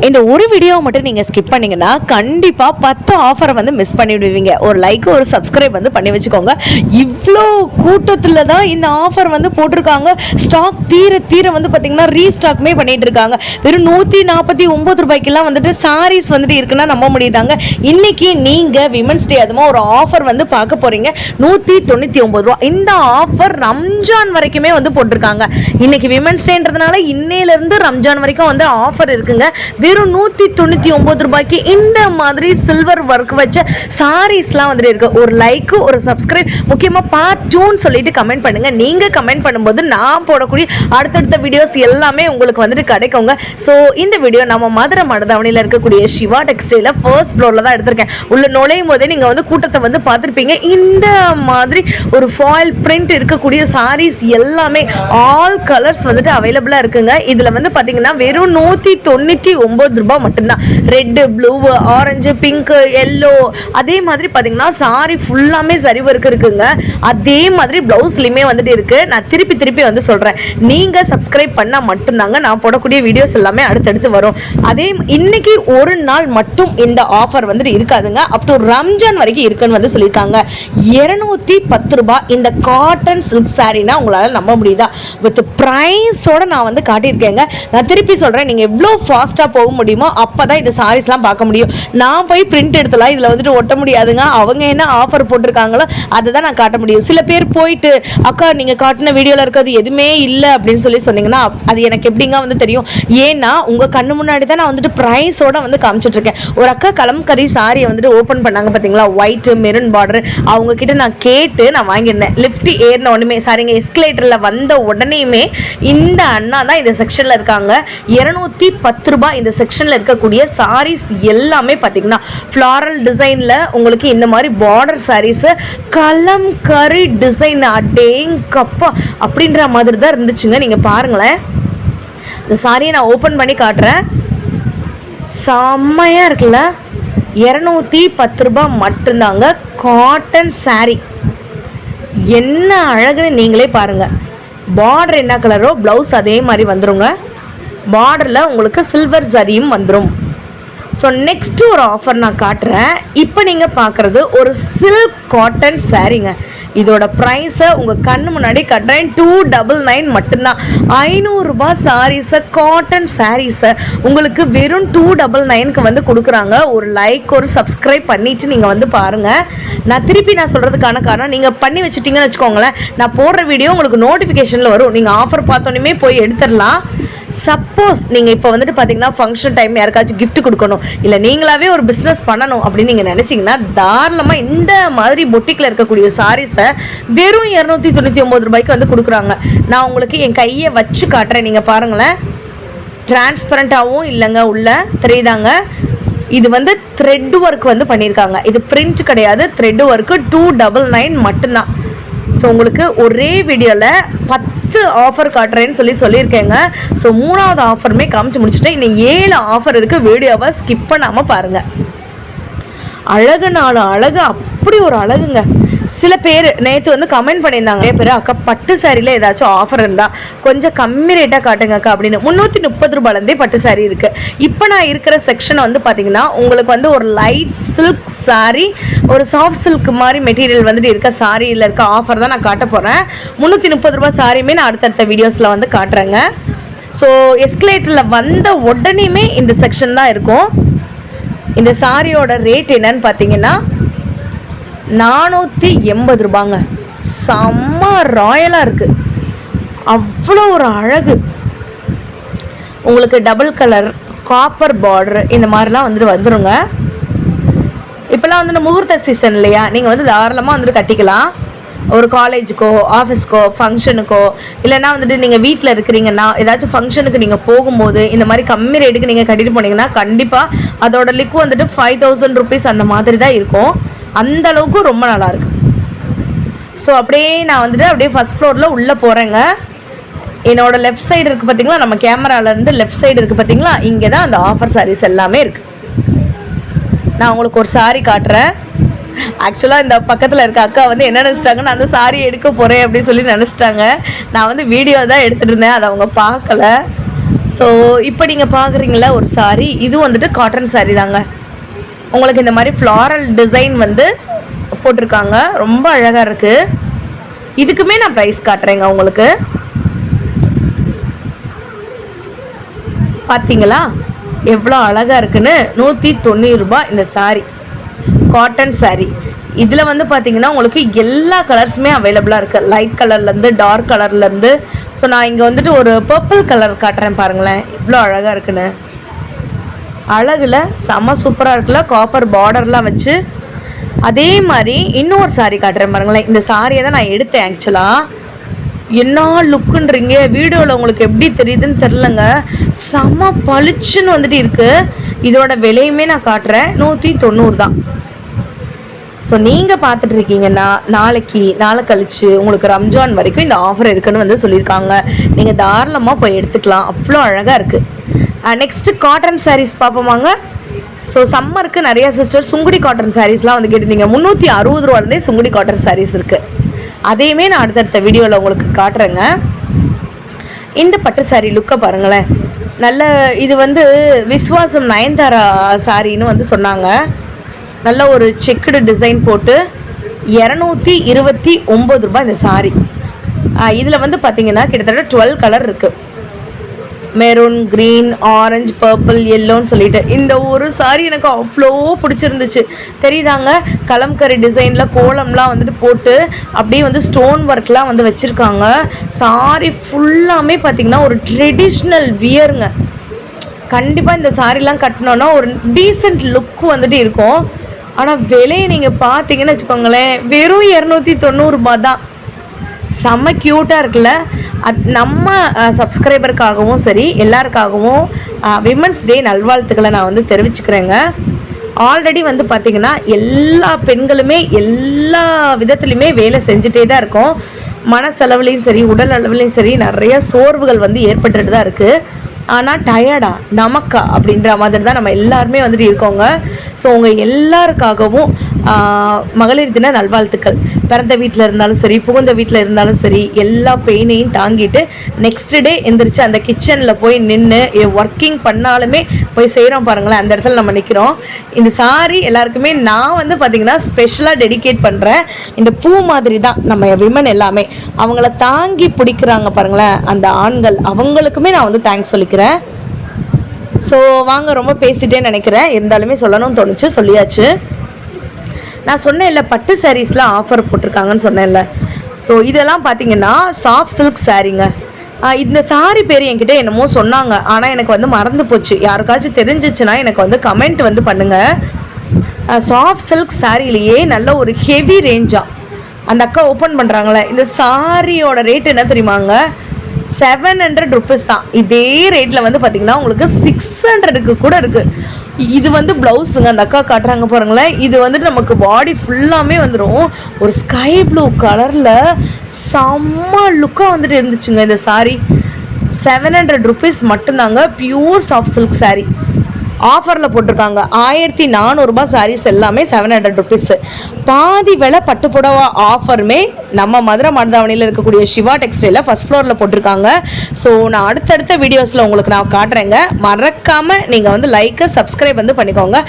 இந்த ஒரு வீடியோ மட்டும் நீங்கள் ஸ்கிப் பண்ணிங்கன்னா கண்டிப்பாக 10 ஆஃபரை வந்து மிஸ் பண்ணிவிடுவீங்க. ஒரு லைக் ஒரு சப்ஸ்கிரைப் வந்து பண்ணி வச்சுக்கோங்க. இவ்வளோ கூட்டத்தில் தான் இந்த ஆஃபர் வந்து போட்டிருக்காங்க. ஸ்டாக் தீர தீர வந்து பார்த்தீங்கன்னா ரீஸ்டாக்மே பண்ணிட்டு இருக்காங்க. வெறும் 149 ரூபாய்க்கெல்லாம் வந்துட்டு சாரீஸ் வந்துட்டு இருக்குன்னா நம்ப முடியுதாங்க. இன்னைக்கு நீங்கள் விமன்ஸ் டே அதுமா ஒரு ஆஃபர் வந்து பார்க்க போகிறீங்க. 199 ரூபா. இந்த ஆஃபர் ரம்ஜான் வரைக்குமே வந்து போட்டிருக்காங்க. இன்னைக்கு விமன்ஸ் டேன்றதுனால இன்னையிலேருந்து ரம்ஜான் வரைக்கும் வந்து ஆஃபர் இருக்குங்க. வெறும் 199 ரூபாய்க்கு இந்த மாதிரி சில்வர் ஒர்க் வச்ச சாரீஸ்லாம் வந்துட்டு இருக்கு. ஒரு லைக் ஒரு சப்ஸ்கிரைப், முக்கியமாக பார்ட் 2ன்னு சொல்லிட்டு கமெண்ட் பண்ணுங்க. நீங்க கமெண்ட் பண்ணும்போது நான் போடக்கூடிய அடுத்தடுத்த வீடியோஸ் எல்லாமே உங்களுக்கு வந்துட்டு கிடைக்குங்க. ஸோ இந்த வீடியோ நம்ம மதுரை மடதாவணியில் இருக்கக்கூடிய சிவா டெக்ஸ்டைல ஃபர்ஸ்ட் ஃப்ளோரில் தான் எடுத்திருக்கேன். உள்ள நுழையும் போதே நீங்க வந்து கூட்டத்தை வந்து பார்த்துருப்பீங்க. இந்த மாதிரி ஒரு ஃபாயில் பிரிண்ட் இருக்கக்கூடிய சாரீஸ் எல்லாமே ஆல் கலர்ஸ் வந்துட்டு அவைலபிளா இருக்குங்க. இதுல வந்து பாத்தீங்கன்னா வெறும் 199 ரூபாய் மட்டும்தான். Red, blue, orange, pink, yellow, அதே மாதிரி பாத்தீங்கன்னா சாரி ஃபுல்லாமே சரி ஒர்க் இருக்குங்க. அதே மாதிரி பிளவுஸ்லயுமே வந்துட்டு இருக்கு. நான் திருப்பி திருப்பி வந்து சொல்றேன், நீங்க சப்ஸ்கிரைப் பண்ணா மட்டும்தாங்க நான் போடக்கூடிய வீடியோஸ் எல்லாமே அடுத்தடுத்து வரும். அதே இன்னைக்கு ஒரு நாள் மட்டும் இந்த ஆஃபர் வந்துட்டு இருக்காதுங்க. அப் டு ரம்ஜான் வரைக்கும் இருக்குன்னு வந்து சொல்லியிருக்காங்க. 210 ரூபாய் இந்த காட்டன் சில்க் சாரீனா உங்களால நம்ப முடியுதா? வித் பிரைஸோட நான் வந்து காட்டியிருக்கேங்க. நான் திருப்பி சொல்றேன், நீங்க எவ்வளோ ஃபாஸ்டா போக முடியுமோ அப்பதான் இந்த சாரீஸ்லாம் பார்க்க முடியும். நான் போய் பிரிண்ட் எடுத்தலாம் இதில் வந்துட்டு ஒட்ட முடியாதுங்க. அவங்க என்ன ஆஃபர் போட்டிருக்காங்களோ அதை தான் நான் காட்ட முடியும். சில பேர் போயிட்டு அக்கா நீங்கள் காட்டின வீடியோவில் இருக்கிறது எதுவுமே இல்லை அப்படின்னு சொன்னீங்கன்னா அது எனக்கு எப்படிங்க வந்து தெரியும்? ஏன்னா உங்கள் கண்ணு முன்னாடி தான் நான் வந்துட்டு ப்ரைஸோட வந்து காமிச்சிட்டு இருக்கேன். ஒரு அக்கா கலம்கரி சாரியை வந்துட்டு ஓப்பன் பண்ணாங்க பார்த்தீங்களா, ஒயிட் மெரூன் பார்டர். அவங்க கிட்ட நான் கேட்டு நான் வாங்கியிருந்தேன். லிஃப்ட் ஏறின உடனே சாரிங்க எஸ்கலேட்டரில் வந்த உடனேயுமே இந்த அண்ணா தான் இந்த செக்ஷனில் இருக்காங்க. 210 ரூபாய் இந்த செக்ஷனில் இருக்கக்கூடிய சாரீஸ் எல்லாமே பார்த்தீங்கன்னா ஃப்ளாரல் டிசைனில் உங்களுக்கு இந்த மாதிரி பார்டர் சாரீஸ் கலம்கரி டிசைன் அடேங்கப்பா அப்படின்ற மாதிரி தான் இருந்துச்சுங்க. நீங்கள் பாருங்களேன், இந்த சாரியை நான் ஓப்பன் பண்ணி காட்டுறேன். செம்மையாக இருக்குல்ல? 210 ரூபாய் மட்டும்தாங்க. காட்டன் சாரி என்ன அழகுன்னு நீங்களே பாருங்கள். பார்டர் என்ன கலரோ ப்ளவுஸ் அதே மாதிரி வந்துருங்க. பார்டரில் உங்களுக்கு சில்வர் சரியும் வந்துடும். ஸோ நெக்ஸ்ட்டு ஒரு ஆஃபர் நான் காட்டுறேன். இப்போ நீங்கள் பார்க்குறது ஒரு சில்க் காட்டன் சாரீங்க. இதோட ப்ரைஸை உங்கள் கண்ணு முன்னாடி காட்டுறேன். 299 மட்டும்தான். 500 ரூபாய் சாரீஸை, காட்டன் சாரீஸை உங்களுக்கு வெறும் 299க்கு வந்து கொடுக்குறாங்க. ஒரு லைக் ஒரு சப்ஸ்கிரைப் பண்ணிவிட்டு நீங்கள் வந்து பாருங்கள். நான் திருப்பி சொல்கிறதுக்கான காரணம், நீங்கள் பண்ணி வச்சுட்டிங்கன்னு வச்சுக்கோங்களேன், நான் போடுற வீடியோ உங்களுக்கு நோட்டிஃபிகேஷனில் வரும். நீங்கள் ஆஃபர் பார்த்தோன்னே போய் எடுத்துடலாம். சப்போஸ் நீங்கள் இப்போ வந்துட்டு பார்த்தீங்கன்னா ஃபங்க்ஷன் டைம் யாருக்காச்சும் கிஃப்ட் கொடுக்கணும், இல்லை நீங்களாவே ஒரு பிஸ்னஸ் பண்ணணும் அப்படின்னு நீங்கள் நினச்சிங்கன்னா தாராளமாக இந்த மாதிரி பொட்டிக்கில் இருக்கக்கூடிய சாரீஸை வெறும் 299 ரூபாய்க்கு வந்து கொடுக்குறாங்க. நான் உங்களுக்கு என் கையை வச்சு காட்டுறேன். நீங்கள் பாருங்களேன், டிரான்ஸ்பரண்ட்டாகவும் இல்லைங்க, உள்ள தெரியுதாங்க. இது வந்து த்ரெட் ஒர்க் வந்து பண்ணியிருக்காங்க. இது பிரிண்ட் கிடையாது, த்ரெட் ஒர்க்கு. 299 மட்டும்தான். ஸோ உங்களுக்கு ஒரே வீடியோவில் 10 ஆஃபர் காட்டுறேன்னு சொல்லியிருக்கேங்க. ஸோ 3வது ஆஃபருமே காமிச்சு முடிச்சுட்டேன். இன்னும் 7 ஆஃபர் இருக்குது. வீடியோவை ஸ்கிப் பண்ணாமல் பாருங்கள். அழகு நாலு அழகு, அப்படி ஒரு அழகுங்க. சில பேர் நேற்று வந்து கமெண்ட் பண்ணியிருந்தாங்க, நிறைய பேர் அக்கா பட்டு சாரியில் ஏதாச்சும் ஆஃபர் இருந்தால் கொஞ்சம் கம்மி ரேட்டாக காட்டுங்க அக்கா அப்படின்னு. 330 ரூபாயிலேருந்தே பட்டு சாரி இருக்குது. இப்போ நான் இருக்கிற செக்ஷனை வந்து பார்த்தீங்கன்னா உங்களுக்கு வந்து ஒரு லைட் சில்க் சாரி, ஒரு சாஃப்ட் சில்க் மாதிரி மெட்டீரியல் வந்துட்டு இருக்க சாரியில் இருக்க ஆஃபர் தான் நான் காட்ட போகிறேன். 330 ரூபாய் சாரியுமே நான் அடுத்தடுத்த வீடியோஸில் வந்து காட்டுறேங்க. ஸோ எஸ்கலேட்டரில் வந்த உடனேயுமே இந்த செக்ஷன் தான் இருக்கும். இந்த சாரியோட ரேட் என்னன்னு பார்த்தீங்கன்னா 480 ரூபாங்க. செம்ம ராயலாக இருக்குது. அவ்வளோ ஒரு அழகு. உங்களுக்கு டபுள் கலர் காப்பர் பார்டர் இந்த மாதிரிலாம் வந்துருங்க. இப்போல்லாம் வந்து முகூர்த்த சீசன் இல்லையா, நீங்கள் வந்து தாராளமாக வந்துட்டு கட்டிக்கலாம். ஒரு காலேஜுக்கோ ஆஃபீஸ்க்கோ ஃபங்க்ஷனுக்கோ, இல்லைனா வந்துட்டு நீங்கள் வீட்டில் இருக்கிறீங்கன்னா ஏதாச்சும் ஃபங்க்ஷனுக்கு நீங்கள் போகும்போது இந்த மாதிரி கம்மி ரேட்டுக்கு நீங்கள் கட்டிட்டு போனீங்கன்னா கண்டிப்பாக அதோட லிக்கு வந்துட்டு 5000 ருபீஸ் அந்த மாதிரி தான் இருக்கும். அந்த அளவுக்கு ரொம்ப நல்லாயிருக்கு. ஸோ அப்படியே நான் வந்துட்டு அப்படியே ஃபஸ்ட் ஃப்ளோரில் உள்ளே போகிறேங்க. என்னோட லெஃப்ட் சைடு இருக்குது பார்த்தீங்களா, நம்ம கேமராலேருந்து லெஃப்ட் சைடு இருக்குது பார்த்தீங்களா, இங்கே தான் அந்த ஆஃபர் சாரீஸ் எல்லாமே இருக்குது. நான் உங்களுக்கு ஒரு சாரீ காட்டுறேன். ஆக்சுவலாக இந்த பக்கத்தில் இருக்க அக்கா வந்து என்ன நினச்சிட்டாங்க, நான் அந்த சாரி எடுக்க போகிறேன் அப்படின்னு சொல்லி நினச்சிட்டாங்க. நான் வந்து வீடியோ தான் எடுத்துகிட்டு இருந்தேன், அதை அவங்க பார்க்கல. ஸோ இப்போ நீங்கள் பார்க்குறீங்களா ஒரு சாரீ, இது வந்துட்டு காட்டன் சாரீ தாங்க. உங்களுக்கு இந்த மாதிரி ஃப்ளாரல் டிசைன் வந்து போட்டிருக்காங்க, ரொம்ப அழகாக இருக்குது. இதுக்குமே நான் ப்ரைஸ் காட்டுறேங்க உங்களுக்கு. பார்த்தீங்களா எவ்வளோ அழகாக இருக்குன்னு. 190 ரூபாய் இந்த சாரீ, காட்டன் சாரீ. இதில் வந்து பார்த்தீங்கன்னா உங்களுக்கு எல்லா கலர்ஸுமே அவைலபிளாக இருக்குது, லைட் கலர்லேருந்து டார்க் கலர்லேருந்து. ஸோ நான் இங்கே வந்துட்டு ஒரு பர்பிள் கலர் காட்டுறேன் பாருங்களேன், எவ்வளோ அழகாக இருக்குன்னு. அழகில் செம்ம சூப்பராக இருக்குல்ல, காப்பர் பார்டர்லாம் வச்சு. அதே மாதிரி இன்னொரு சாரீ காட்டுறேன் பாருங்களேன். இந்த சாரியை தான் நான் எடுத்தேன் ஆக்சுவலாக. என்ன லுக்குன்றீங்க, வீடியோவில் உங்களுக்கு எப்படி தெரியுதுன்னு தெரிலங்க, செம்ம பளிச்சுன்னு வந்துட்டு இருக்குது. இதோட விலையுமே நான் காட்டுறேன், 190 தான். ஸோ நீங்கள் பார்த்துட்டு இருக்கீங்கன்னா நாளை கழிச்சு உங்களுக்கு ரம்ஜான் வரைக்கும் இந்த ஆஃபர் இருக்குன்னு வந்து சொல்லியிருக்காங்க. நீங்கள் தாராளமாக போய் எடுத்துக்கலாம், அவ்வளோ அழகாக இருக்குது. நெக்ஸ்ட்டு காட்டன் சாரீஸ் பார்ப்போமாங்க. ஸோ சம்மருக்கு நிறையா சிஸ்டர் சுங்குடி காட்டன் சாரீஸ்லாம் வந்து கேட்டிருந்தீங்க. 360 ரூபாலேருந்தே சுங்குடி காட்டன் சாரீஸ் இருக்குது. அதையுமே நான் அடுத்தடுத்த வீடியோவில் உங்களுக்கு காட்டுறேங்க. இந்த பட்டு சாரீ லுக்கை பாருங்களேன், நல்ல இது வந்து விஸ்வாசம் நயன்தாரா சாரின்னு வந்து சொன்னாங்க. நல்ல ஒரு செக்குடு டிசைன் போட்டு 229 ரூபாய் இந்த சாரீ. இதில் வந்து பார்த்திங்கன்னா கிட்டத்தட்ட 12 கலர் இருக்குது. மெரூன், க்ரீன், ஆரஞ்சு, பர்பிள், எல்லோன்னு சொல்லிட்டு இந்த ஒரு சாரீ எனக்கு அவ்வளோ பிடிச்சிருந்துச்சு. தெரியுதாங்க, கலம்கரி டிசைனில் கோலம்லாம் வந்துட்டு போட்டு அப்படியே வந்து ஸ்டோன் ஒர்க்லாம் வந்து வச்சுருக்காங்க. சாரீ ஃபுல்லாமே பார்த்திங்கன்னா ஒரு ட்ரெடிஷ்னல் வியருங்க. கண்டிப்பாக இந்த சாரீலாம் கட்டினோன்னா ஒரு டீசெண்ட் லுக் வந்துட்டு இருக்கும். ஆனால் விலையை நீங்கள் பார்த்தீங்கன்னு வச்சுக்கோங்களேன், வெறும் 290 ரூபாய் தான். செம்ம க்யூட்டாக இருக்குல்ல. நம்ம சப்ஸ்கிரைபருக்காகவும் சரி எல்லாருக்காகவும் விமன்ஸ் டே நல்வாழ்த்துக்களை நான் வந்து தெரிவிச்சுக்கிறேங்க. ஆல்ரெடி வந்து பார்த்திங்கன்னா எல்லா பெண்களுமே எல்லா விதத்துலையுமே வேலை செஞ்சுட்டே தான் இருக்கோம். மனசளவுலேயும் சரி உடல் அளவுலேயும் சரி நிறைய சோர்வுகள் வந்து ஏற்பட்டுட்டு தான் இருக்குது. ஆனால் டயர்டா நமக்கா அப்படின்ற மாதிரி தான் நம்ம எல்லாருமே வந்துட்டு இருக்கோங்க. ஸோ உங்கள் எல்லாருக்காகவும் மகளிர் தின நல்வாழ்த்துக்கள். பிறந்த வீட்டில் இருந்தாலும் சரி புகுந்த வீட்டில் இருந்தாலும் சரி எல்லா பெயினையும் தாங்கிட்டு நெக்ஸ்ட் டே எந்திரிச்சு அந்த கிச்சனில் போய் நின்று ஒர்க்கிங் பண்ணாலுமே போய் செய்கிறோம் பாருங்களேன், அந்த இடத்துல நம்ம நிற்கிறோம். இந்த சாரி எல்லாருக்குமே நான் வந்து பார்த்திங்கன்னா ஸ்பெஷலாக டெடிகேட் பண்ணுறேன். இந்த பூ மாதிரி தான் நம்ம விமன் எல்லாமே அவங்கள தாங்கி பிடிக்கிறாங்க பாருங்களேன் அந்த ஆண்கள், அவங்களுக்குமே நான் வந்து தேங்க்ஸ் சொல்லிக்கிறேன். ஸோ வாங்க, ரொம்ப பேசிட்டே நினைக்கிறேன், இருந்தாலுமே சொல்லணும்னு தோணுச்சு, சொல்லியாச்சு. நான் சொன்னேன்ல பட்டு சாரீஸ்லாம் ஆஃபர் போட்டிருக்காங்கன்னு சொன்னேன்ல. ஸோ இதெல்லாம் பார்த்தீங்கன்னா சாஃப்ட் சில்க் சாரீங்க. இந்த சாரீ பேர் என்கிட்ட என்னமோ சொன்னாங்க, ஆனால் எனக்கு வந்து மறந்து போச்சு. யாருக்காச்சும் தெரிஞ்சிச்சுன்னா எனக்கு வந்து கமெண்ட் வந்து பண்ணுங்கள். சாஃப்ட் சில்க் சாரீலேயே நல்ல ஒரு ஹெவி ரேஞ்சாக அந்த அக்கா ஓப்பன் பண்ணுறாங்களே. இந்த சாரியோட ரேட் என்ன தெரியுமாங்க, 700 ருபீஸ் தான். இதே ரேட்டில் வந்து பார்த்திங்கன்னா உங்களுக்கு 600க்கு கூட இருக்குது. இது வந்து ப்ளவுஸுங்க, அந்த அக்கா காட்டுறாங்க பாருங்களேன். இது வந்துட்டு நமக்கு பாடி ஃபுல்லாமே வந்துடும். ஒரு ஸ்கை ப்ளூ கலரில் செம்ம லுக்காக வந்துட்டு இருந்துச்சுங்க இந்த சாரீ. 700 ருபீஸ் மட்டும்தாங்க. பியூர் சாஃப்ட் சில்க் சாரீ ஆஃபரில் போட்டிருக்காங்க. 1400 ரூபாய் சாரீஸ் எல்லாமே 700 ருபீஸு. பாதி விலை பட்டுப்புடவா ஆஃபருமே நம்ம மதுரை மருதாவணியில் இருக்கக்கூடிய சிவா டெக்ஸ்டைலில் ஃபஸ்ட் ஃப்ளோரில் போட்டிருக்காங்க. ஸோ நான் அடுத்தடுத்த வீடியோஸில் உங்களுக்கு நான் காட்டுறேங்க. மறக்காமல் நீங்கள் வந்து லைக்கு சப்ஸ்கிரைப் வந்து பண்ணிக்கோங்க.